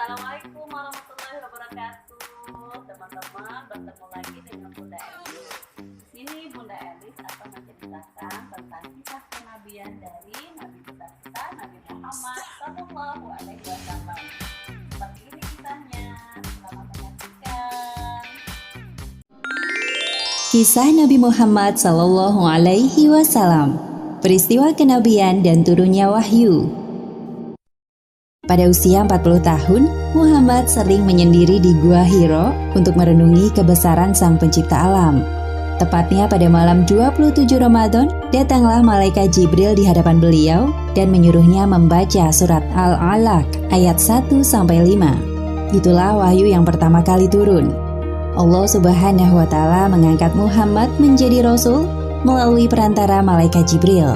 Assalamualaikum warahmatullahi wabarakatuh. Teman-teman, bertemu lagi dengan Bunda Elis. Di sini Bunda Elis akan menceritakan tentang kisah kenabian dari Nabi besar kita, Nabi Muhammad Sallallahu Alaihi Wasallam. Seperti ini kisahnya. Selamat menyaksikan. Kisah Nabi Muhammad Sallallahu Alaihi Wasallam. Peristiwa kenabian dan turunnya wahyu. Pada usia 40 tahun, Muhammad sering menyendiri di Gua Hiro untuk merenungi kebesaran Sang Pencipta Alam. Tepatnya pada malam 27 Ramadan, datanglah malaikat Jibril di hadapan beliau dan menyuruhnya membaca surat Al-Alaq ayat 1-5. Itulah wahyu yang pertama kali turun. Allah Subhanahu wa Ta'ala mengangkat Muhammad menjadi rasul melalui perantara malaikat Jibril.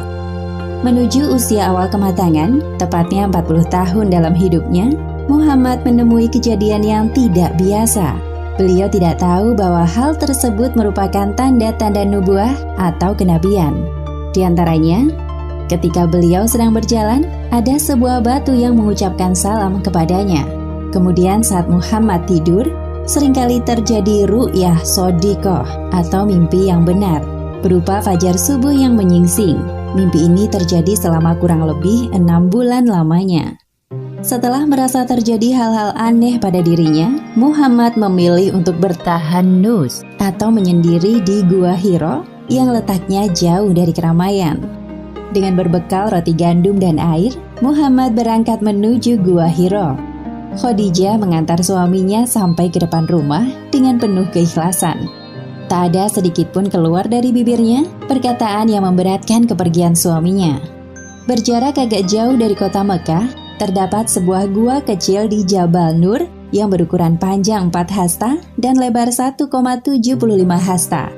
Menuju usia awal kematangan, tepatnya 40 tahun dalam hidupnya, Muhammad menemui kejadian yang tidak biasa. Beliau tidak tahu bahwa hal tersebut merupakan tanda-tanda nubuah atau kenabian. Di antaranya, ketika beliau sedang berjalan, ada sebuah batu yang mengucapkan salam kepadanya. Kemudian saat Muhammad tidur, seringkali terjadi ru'yah shodiqoh atau mimpi yang benar, berupa fajar subuh yang menyingsing. Mimpi ini terjadi selama kurang lebih 6 bulan lamanya. Setelah merasa terjadi hal-hal aneh pada dirinya, Muhammad memilih untuk bertahanus atau menyendiri di Gua Hiro yang letaknya jauh dari keramaian. Dengan berbekal roti gandum dan air, Muhammad berangkat menuju Gua Hiro. Khadijah mengantar suaminya sampai ke depan rumah dengan penuh keikhlasan. Tak ada sedikit pun keluar dari bibirnya perkataan yang memberatkan kepergian suaminya. Berjarak agak jauh dari kota Mekah, terdapat sebuah gua kecil di Jabal Nur yang berukuran panjang 4 hasta dan lebar 1,75 hasta.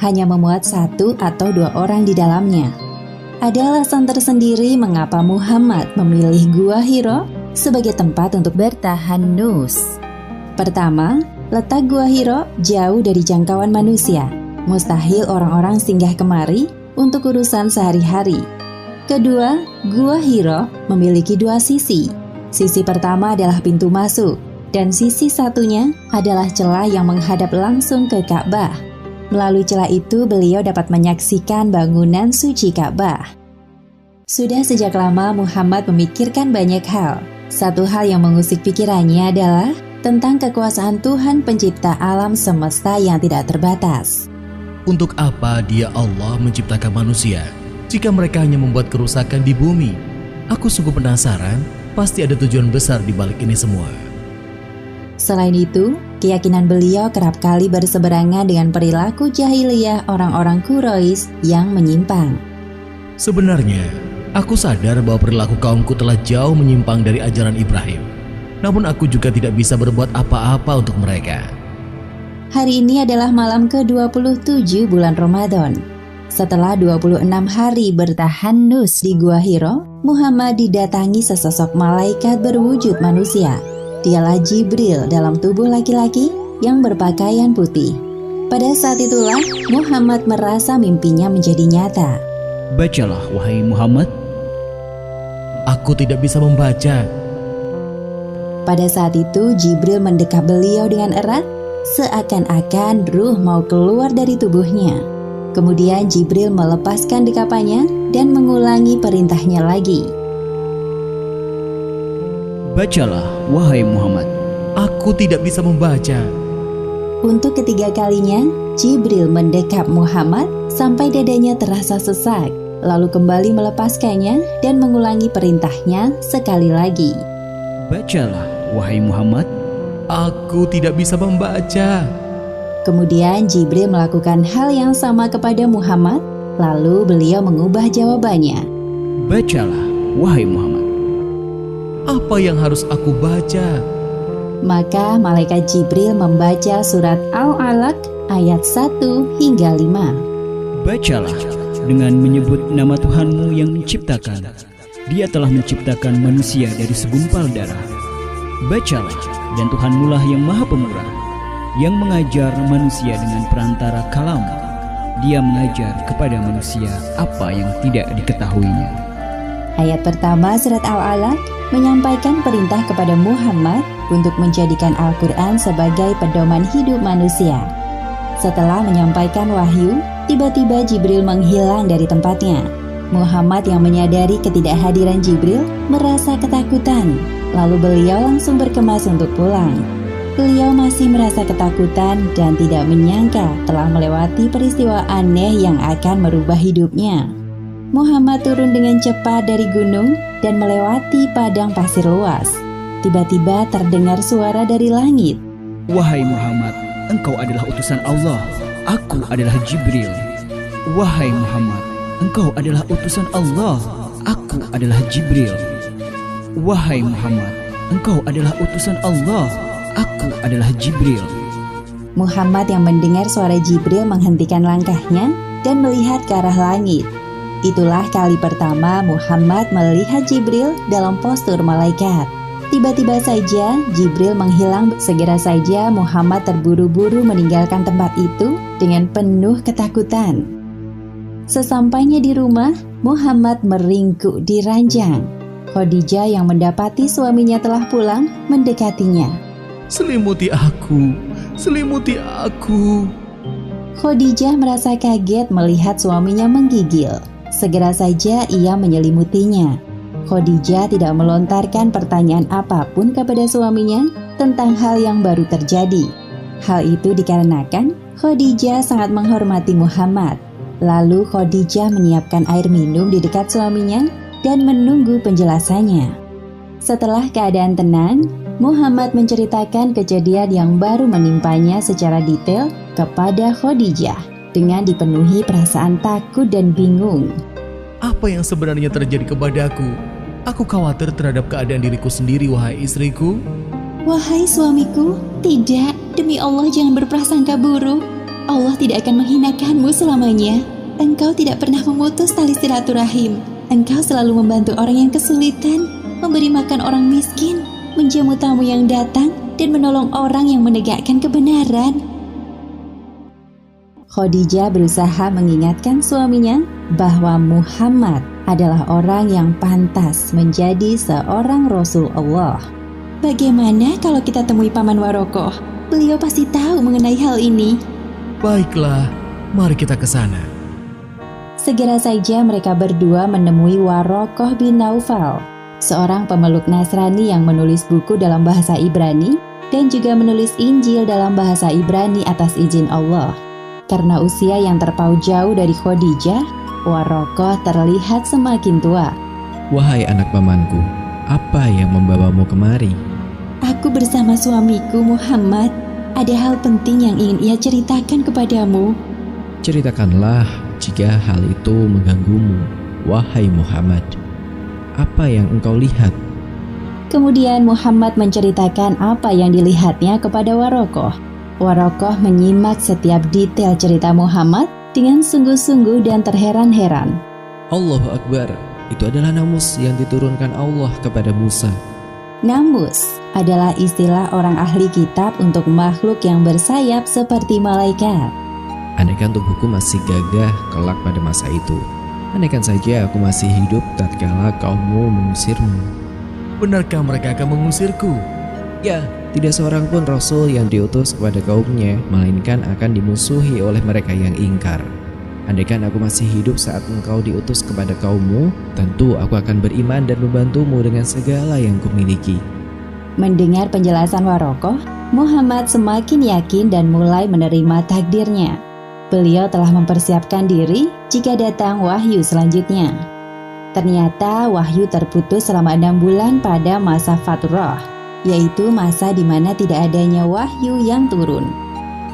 Hanya memuat 1 atau 2 orang di dalamnya. Ada alasan tersendiri mengapa Muhammad memilih Gua Hiro sebagai tempat untuk bertahanus. Pertama, letak Gua Hiro jauh dari jangkauan manusia. Mustahil orang-orang singgah kemari untuk urusan sehari-hari. Kedua, Gua Hiro memiliki 2 sisi. Sisi pertama adalah pintu masuk, dan sisi satunya adalah celah yang menghadap langsung ke Ka'bah. Melalui celah itu, beliau dapat menyaksikan bangunan suci Ka'bah. Sudah sejak lama Muhammad memikirkan banyak hal. Satu hal yang mengusik pikirannya adalah tentang kekuasaan Tuhan pencipta alam semesta yang tidak terbatas. Untuk apa Dia Allah menciptakan manusia jika mereka hanya membuat kerusakan di bumi? Aku sungguh penasaran, pasti ada tujuan besar di balik ini semua. Selain itu, keyakinan beliau kerap kali berseberangan dengan perilaku jahiliyah orang-orang Quraisy yang menyimpang. Sebenarnya, aku sadar bahwa perilaku kaumku telah jauh menyimpang dari ajaran Ibrahim. Namun aku juga tidak bisa berbuat apa-apa untuk mereka. Hari ini adalah malam ke-27 bulan Ramadan. Setelah 26 hari bertahanus di Gua Hiro, Muhammad didatangi sesosok malaikat berwujud manusia. Dialah Jibril dalam tubuh laki-laki yang berpakaian putih. Pada saat itulah Muhammad merasa mimpinya menjadi nyata. Bacalah wahai Muhammad. Aku tidak bisa membaca. Pada saat itu Jibril mendekap beliau dengan erat, seakan-akan ruh mau keluar dari tubuhnya. Kemudian Jibril melepaskan dekapannya dan mengulangi perintahnya lagi. Bacalah wahai Muhammad. Aku tidak bisa membaca. Untuk ketiga kalinya, Jibril mendekap Muhammad sampai dadanya terasa sesak, lalu kembali melepaskannya dan mengulangi perintahnya sekali lagi. Bacalah wahai Muhammad. Aku tidak bisa membaca. Kemudian Jibril melakukan hal yang sama kepada Muhammad, lalu beliau mengubah jawabannya. Bacalah wahai Muhammad. Apa yang harus aku baca? Maka malaikat Jibril membaca surat Al-Alaq ayat 1-5. Bacalah dengan menyebut nama Tuhanmu yang menciptakan. Dia telah menciptakan manusia dari segumpal darah. Bacalah, dan Tuhanmulah yang maha pemurah, yang mengajar manusia dengan perantara kalam. Dia mengajar kepada manusia apa yang tidak diketahuinya. Ayat pertama surat Al-Alaq menyampaikan perintah kepada Muhammad untuk menjadikan Al-Quran sebagai pedoman hidup manusia. Setelah menyampaikan wahyu, tiba-tiba Jibril menghilang dari tempatnya. Muhammad yang menyadari ketidakhadiran Jibril merasa ketakutan, lalu beliau langsung berkemas untuk pulang. Beliau masih merasa ketakutan dan tidak menyangka telah melewati peristiwa aneh yang akan merubah hidupnya. Muhammad turun dengan cepat dari gunung dan melewati padang pasir luas. Tiba-tiba terdengar suara dari langit. Wahai Muhammad, engkau adalah utusan Allah. Aku adalah Jibril. Wahai Muhammad, engkau adalah utusan Allah. Aku adalah Jibril. Wahai Muhammad, engkau adalah utusan Allah. Aku adalah Jibril. Muhammad yang mendengar suara Jibril menghentikan langkahnya dan melihat ke arah langit. Itulah kali pertama Muhammad melihat Jibril dalam postur malaikat. Tiba-tiba saja Jibril menghilang. Segera saja Muhammad terburu-buru meninggalkan tempat itu dengan penuh ketakutan. Sesampainya di rumah, Muhammad meringkuk di ranjang. Khadijah yang mendapati suaminya telah pulang mendekatinya. Selimuti aku, selimuti aku. Khadijah merasa kaget melihat suaminya menggigil. Segera saja ia menyelimutinya. Khadijah tidak melontarkan pertanyaan apapun kepada suaminya tentang hal yang baru terjadi. Hal itu dikarenakan Khadijah sangat menghormati Muhammad. Lalu Khadijah menyiapkan air minum di dekat suaminya dan menunggu penjelasannya. Setelah keadaan tenang, Muhammad menceritakan kejadian yang baru menimpanya secara detail kepada Khadijah dengan dipenuhi perasaan takut dan bingung. Apa yang sebenarnya terjadi kepadaku? Aku khawatir terhadap keadaan diriku sendiri, wahai istriku. Wahai suamiku, tidak, demi Allah jangan berprasangka buruk. Allah tidak akan menghinakanmu selamanya. Engkau tidak pernah memutus tali silaturahim. Engkau selalu membantu orang yang kesulitan, memberi makan orang miskin, menjamu tamu yang datang, dan menolong orang yang menegakkan kebenaran. Khadijah berusaha mengingatkan suaminya bahwa Muhammad adalah orang yang pantas menjadi seorang Rasul Allah. Bagaimana kalau kita temui Paman Warokoh? Beliau pasti tahu mengenai hal ini. Baiklah, mari kita ke sana. Segera saja mereka berdua menemui Warokoh bin Naufal, seorang pemeluk Nasrani yang menulis buku dalam bahasa Ibrani dan juga menulis Injil dalam bahasa Ibrani atas izin Allah. Karena usia yang terpaut jauh dari Khadijah, Warokoh terlihat semakin tua. Wahai anak pamanku, apa yang membawamu kemari? Aku bersama suamiku Muhammad. Ada hal penting yang ingin ia ceritakan kepadamu. Ceritakanlah jika hal itu mengganggumu, wahai Muhammad. Apa yang engkau lihat? Kemudian Muhammad menceritakan apa yang dilihatnya kepada Warokoh. Warokoh menyimak setiap detail cerita Muhammad dengan sungguh-sungguh dan terheran-heran. Allahu Akbar, itu adalah namus yang diturunkan Allah kepada Musa. Namus adalah istilah orang ahli kitab untuk makhluk yang bersayap seperti malaikat. Andaikan tubuhku masih gagah kelak pada masa itu, andaikan saja aku masih hidup tatkala kaummu mengusirmu. Benarkah mereka akan mengusirku? Ya, tidak seorang pun Rasul yang diutus kepada kaumnya, melainkan akan dimusuhi oleh mereka yang ingkar. Andaikan aku masih hidup saat engkau diutus kepada kaummu, tentu aku akan beriman dan membantumu dengan segala yang kumiliki. Mendengar penjelasan Warokoh, Muhammad semakin yakin dan mulai menerima takdirnya. Beliau telah mempersiapkan diri jika datang wahyu selanjutnya. Ternyata wahyu terputus selama 6 bulan pada masa Fatrah, yaitu masa di mana tidak adanya wahyu yang turun.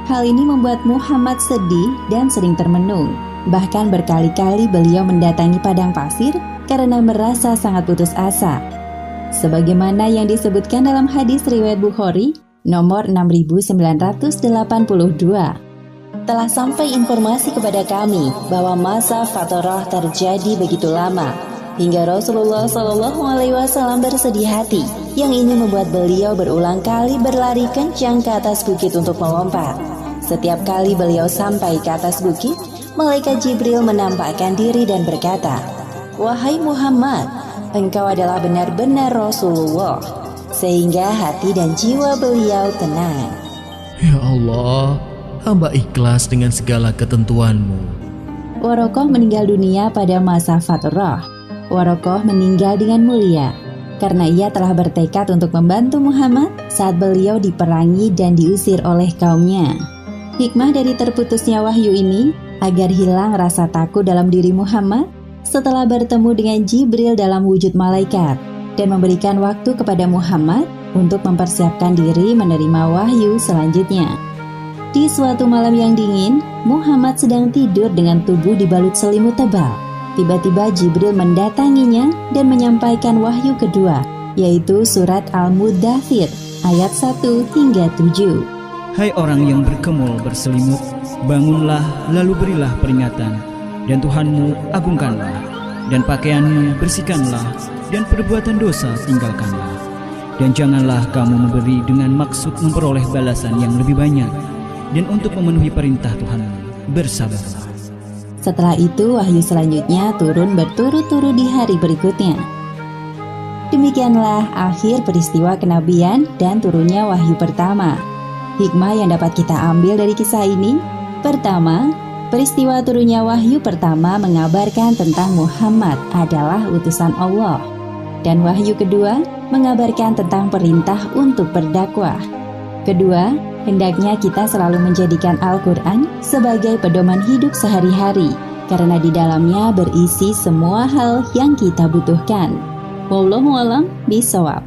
Hal ini membuat Muhammad sedih dan sering termenung. Bahkan berkali-kali beliau mendatangi padang pasir karena merasa sangat putus asa. Sebagaimana yang disebutkan dalam hadis riwayat Bukhari nomor 6982. Telah sampai informasi kepada kami bahwa masa Fatrah terjadi begitu lama hingga Rasulullah SAW bersedih hati yang ini membuat beliau berulang kali berlari kencang ke atas bukit untuk melompat. Setiap kali beliau sampai ke atas bukit, malaikat Jibril menampakkan diri dan berkata, "Wahai Muhammad, engkau adalah benar-benar Rasulullah, sehingga hati dan jiwa beliau tenang. Ya Allah, hamba ikhlas dengan segala ketentuan-Mu. Warokoh meninggal dunia pada masa Fatrah. Warokoh meninggal dengan mulia, karena ia telah bertekad untuk membantu Muhammad saat beliau diperangi dan diusir oleh kaumnya. Hikmah dari terputusnya wahyu ini agar hilang rasa takut dalam diri Muhammad setelah bertemu dengan Jibril dalam wujud malaikat dan memberikan waktu kepada Muhammad untuk mempersiapkan diri menerima wahyu selanjutnya. Di suatu malam yang dingin, Muhammad sedang tidur dengan tubuh dibalut selimut tebal. Tiba-tiba Jibril mendatanginya dan menyampaikan wahyu kedua, yaitu surat Al-Muddathir ayat 1 hingga 7. Hai orang yang berkemul berselimut, bangunlah lalu berilah peringatan, dan Tuhanmu agungkanlah, dan pakaianmu bersihkanlah, dan perbuatan dosa tinggalkanlah. Dan janganlah kamu memberi dengan maksud memperoleh balasan yang lebih banyak, dan untuk memenuhi perintah Tuhanmu, bersabarlah. Setelah itu wahyu selanjutnya turun berturut-turut di hari berikutnya. Demikianlah akhir peristiwa kenabian dan turunnya wahyu pertama. Hikmah yang dapat kita ambil dari kisah ini: pertama, peristiwa turunnya wahyu pertama mengabarkan tentang Muhammad adalah utusan Allah, dan wahyu kedua mengabarkan tentang perintah untuk berdakwah. Kedua, hendaknya kita selalu menjadikan Al-Quran sebagai pedoman hidup sehari-hari, karena di dalamnya berisi semua hal yang kita butuhkan. Wallahu a'lam bishawab.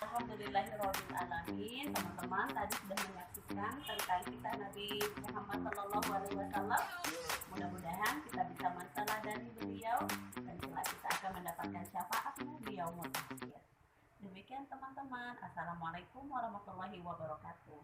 Alhamdulillahirrahmanirrahim. Teman-teman tadi sudah menyaksikan tentang kisah Nabi Muhammad SAW. Mudah-mudahan kita bisa menteladani beliau dan kelak kita akan mendapatkan syafaatnya di yaumul akhir. Demikian teman-teman. Assalamualaikum warahmatullahi wabarakatuh.